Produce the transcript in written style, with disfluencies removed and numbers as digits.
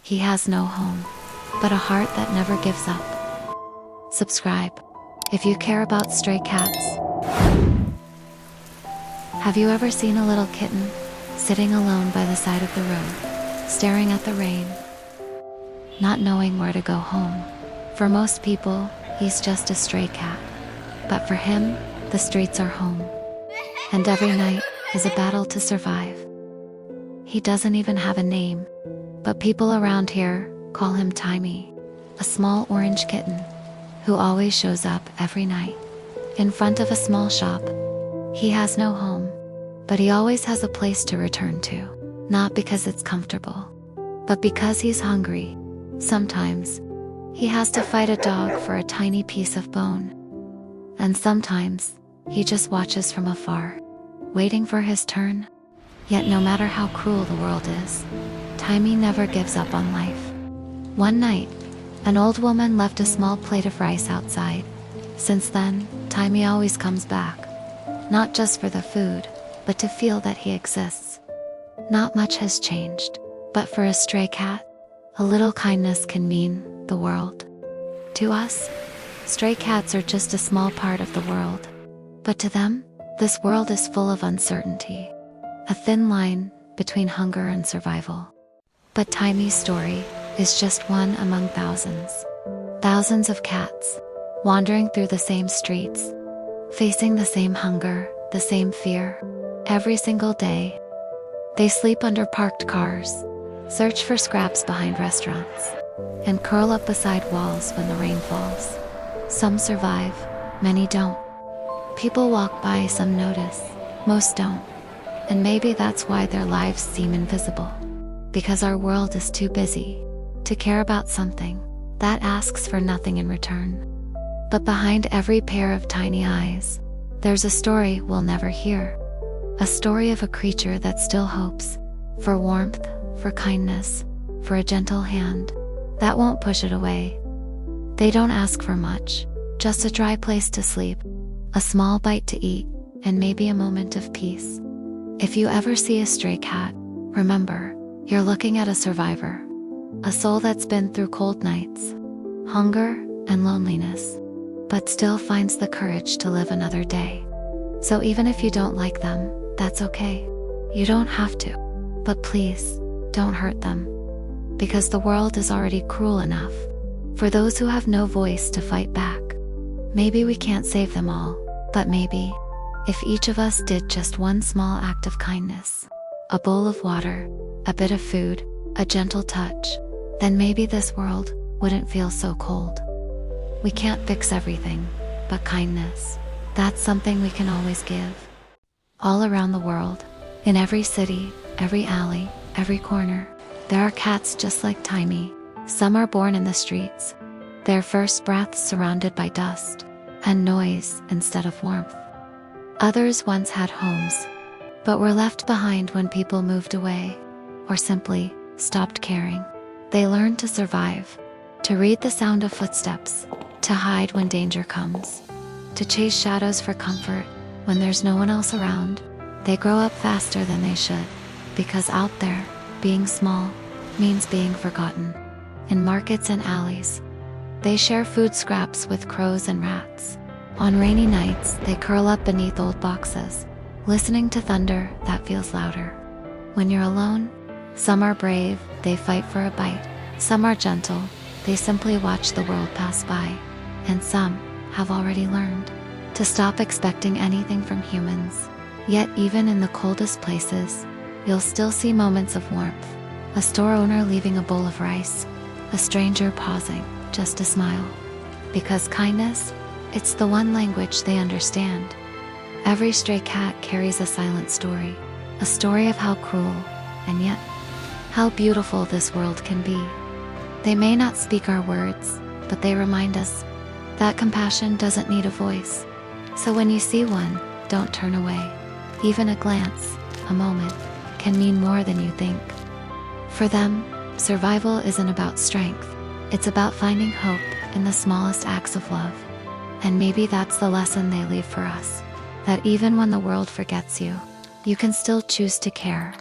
He has no home, but a heart that never gives up. Subscribe if you care about stray cats. Have you ever seen a little kitten sitting alone by the side of the road, staring at the rain, not knowing where to go home? For most people, he's just a stray cat. But for him, the streets are home. And every night is a battle to survive. He doesn't even have a name, but people around here call him Timy, a small orange kitten who always shows up every night in front of a small shop. He has no home, but he always has a place to return to, not because it's comfortable, but because he's hungry. Sometimes he has to fight a dog for a tiny piece of bone, and sometimes he just watches from afar, waiting for his turn. Yet no matter how cruel the world is, Timy never gives up on life. One night, an old woman left a small plate of rice outside. Since then, Timy always comes back, not just for the food, but to feel that he exists. Not much has changed, but for a stray cat, a little kindness can mean the world. To us, stray cats are just a small part of the world. But to them, this world is full of uncertainty, a thin line between hunger and survival. But Timy's story is just one among thousands. Thousands of cats, wandering through the same streets, facing the same hunger, the same fear, every single day. They sleep under parked cars, search for scraps behind restaurants, and curl up beside walls when the rain falls. Some survive, many don't. People walk by, some notice, most don't. And maybe that's why their lives seem invisible. Because our world is too busy to care about something that asks for nothing in return. But behind every pair of tiny eyes, there's a story we'll never hear. A story of a creature that still hopes for warmth, for kindness, for a gentle hand that won't push it away. They don't ask for much, just a dry place to sleep, a small bite to eat, and maybe a moment of peace. If you ever see a stray cat, remember, you're looking at a survivor, a soul that's been through cold nights, hunger, and loneliness, but still finds the courage to live another day. So even if you don't like them, that's okay. You don't have to. But please, don't hurt them. Because the world is already cruel enough for those who have no voice to fight back. Maybe we can't save them all, but maybe, if each of us did just one small act of kindness, a bowl of water, a bit of food, a gentle touch, then maybe this world wouldn't feel so cold. We can't fix everything, but kindness, that's something we can always give. All around the world, in every city, every alley, every corner, there are cats just like Timy. Some are born in the streets, their first breaths surrounded by dust and noise instead of warmth. Others once had homes, but were left behind when people moved away, or simply stopped caring. They learned to survive, to read the sound of footsteps, to hide when danger comes, to chase shadows for comfort when there's no one else around. They grow up faster than they should, because out there, being small means being forgotten. In markets and alleys, they share food scraps with crows and rats. On rainy nights, they curl up beneath old boxes, listening to thunder that feels louder. When you're alone, some are brave, they fight for a bite. Some are gentle, they simply watch the world pass by. And some have already learned to stop expecting anything from humans. Yet even in the coldest places, you'll still see moments of warmth. A store owner leaving a bowl of rice, a stranger pausing just to smile. Because kindness, it's the one language they understand. Every stray cat carries a silent story, a story of how cruel, and yet, how beautiful this world can be. They may not speak our words, but they remind us that compassion doesn't need a voice. So when you see one, don't turn away. Even a glance, a moment, can mean more than you think. For them, survival isn't about strength. It's about finding hope in the smallest acts of love. And maybe that's the lesson they leave for us. That even when the world forgets you, you can still choose to care.